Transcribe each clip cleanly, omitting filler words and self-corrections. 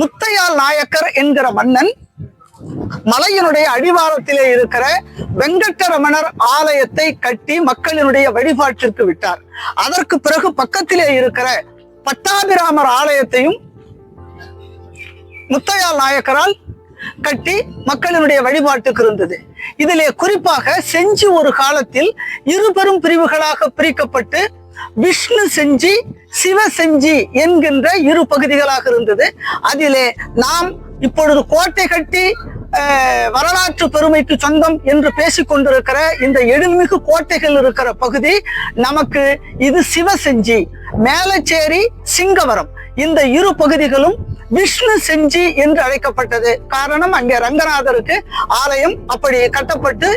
முத்தையால் நாயக்கர் என்கிற மன்னன் மலையினுடைய அடிவாரத்திலே இருக்கிற வெங்கடரமணர் ஆலயத்தை கட்டி மக்களினுடைய வழிபாட்டிற்கு விட்டார். அதற்கு பிறகு பக்கத்திலே இருக்கிற பட்டாபிராமர் ஆலயத்தையும் முத்தையால் நாயக்கரால் கட்டி மக்களினுடைய வழிபாட்டுக்கு இருந்தது. இதிலே குறிப்பாக செஞ்சி ஒரு காலத்தில் இரு பெரும் பிரிவுகளாக பிரிக்கப்பட்டு விஷ்ணு செஞ்சி சிவ செஞ்சி என்கின்ற இரு பகுதிகளாக இருந்தது. அதிலே நாம் இப்பொழுது கோட்டை கட்டி வரலாற்று பெருமைக்கு சொந்தம் என்று பேசிக் கொண்டிருக்கிற இந்த எழில்மிகு கோட்டைகள் இருக்கிற பகுதி நமக்கு இது சிவசெஞ்சி. மேலச்சேரி, சிங்கவரம் இந்த இரு பகுதிகளும் விஷ்ணு செஞ்சி என்று அழைக்கப்பட்டது. காரணம், அங்கே ரங்கநாதருக்கு ஆலயம் அப்படி கட்டப்பட்டு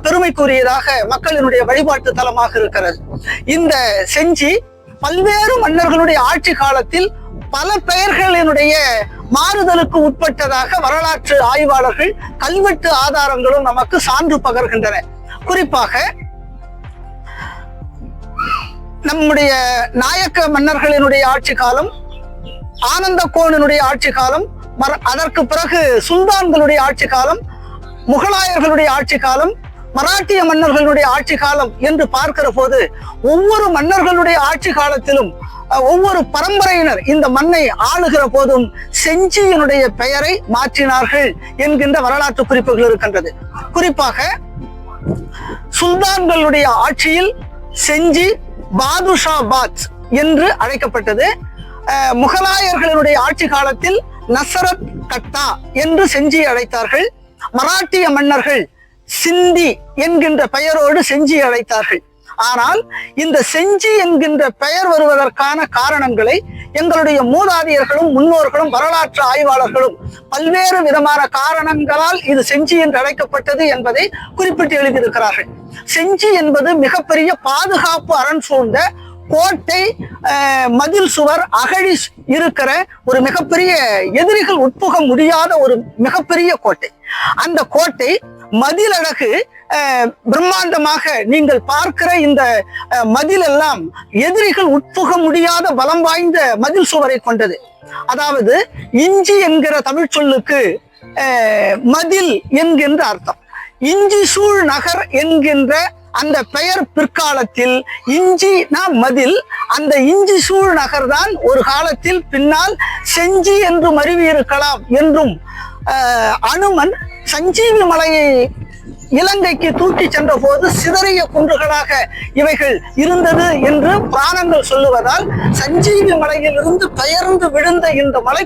பெருமைக்குரியதாக மக்களினுடைய வழிபாட்டு தலமாக இருக்கிறது. இந்த செஞ்சி பல்வேறு மன்னர்களுடைய ஆட்சி காலத்தில் பல பெயர்களினுடைய மாறுதலுக்கு உட்பட்டதாக வரலாற்று ஆய்வாளர்கள் கல்வெட்டு ஆதாரங்களும் நமக்கு சான்று பகர்கின்றன. குறிப்பாக நம்முடைய நாயக்க மன்னர்களினுடைய ஆட்சி காலம், ஆனந்த கோனினுடைய ஆட்சி காலம், அதற்கு பிறகு சுல்தான்களுடைய ஆட்சி காலம், முகலாயர்களுடைய ஆட்சி காலம், மராட்டிய மன்னர்களுடைய ஆட்சி காலம் என்று பார்க்கிற போது ஒவ்வொரு மன்னர்களுடைய ஆட்சி காலத்திலும் ஒவ்வொரு பரம்பரையினர் இந்த மண்ணை ஆளுகிற போதும் செஞ்சியினுடைய பெயரை மாற்றினார்கள் என்கின்ற வரலாற்று குறிப்புகள் இருக்கின்றது. குறிப்பாக சுல்தான்களுடைய ஆட்சியில் செஞ்சி பாதுஷாபாத் என்று அழைக்கப்பட்டது. முகலாயர்களுடைய ஆட்சி காலத்தில் நசரத் கட்டா என்று செஞ்சி அழைத்தார்கள். மராட்டிய மன்னர்கள் சிந்தி என்கின்ற பெயரோடு செஞ்சி அழைத்தார்கள். ஆனால் இந்த செஞ்சி என்கின்ற பெயர் வருவதற்கான காரணங்களை எங்களுடைய மூதாதையர்களும் முன்னோர்களும் வரலாற்று ஆய்வாளர்களும் பல்வேறு விதமான காரணங்களால் இது செஞ்சி என்று அழைக்கப்பட்டது என்பதை குறிப்பிட்டு எழுதியிருக்கிறார்கள். செஞ்சி என்பது மிகப்பெரிய பாதுகாப்பு அரண் சூழ்ந்த கோட்டை, மதில் சுவர், அகழி இருக்கிற ஒரு மிகப்பெரிய எதிரிகள் உட்புக முடியாத ஒரு மிகப்பெரிய கோட்டை. அந்த கோட்டை மதில் அழகு பிரம்மாண்டமாக நீங்கள் பார்க்கிற இந்த மதில் எல்லாம் எதிரிகள் உட்புக முடியாத பலம் வாய்ந்த மதில் சுவரை கொண்டது. அதாவது இஞ்சி என்கிற தமிழ் சொல்லுக்கு மதில் என்கின்ற அர்த்தம். இஞ்சி சூழ் நகர் என்கின்ற அந்த பெயர் பிற்காலத்தில் இஞ்சினா மதில், அந்த இஞ்சி சூழ் நகர் தான் ஒரு காலத்தில் பின்னால் செஞ்சி என்று மருவி இருக்கலாம் என்றும், அனுமன் சஞ்சீவி மலையை இலங்கைக்கு தூக்கி சென்ற போது சிதறிய குன்றுகளாக இவைகள் இருந்தது என்று புராணங்கள் சொல்லுவதால் சஞ்சீவி மலையில் இருந்து பெயர்ந்து விழுந்த இந்த மலை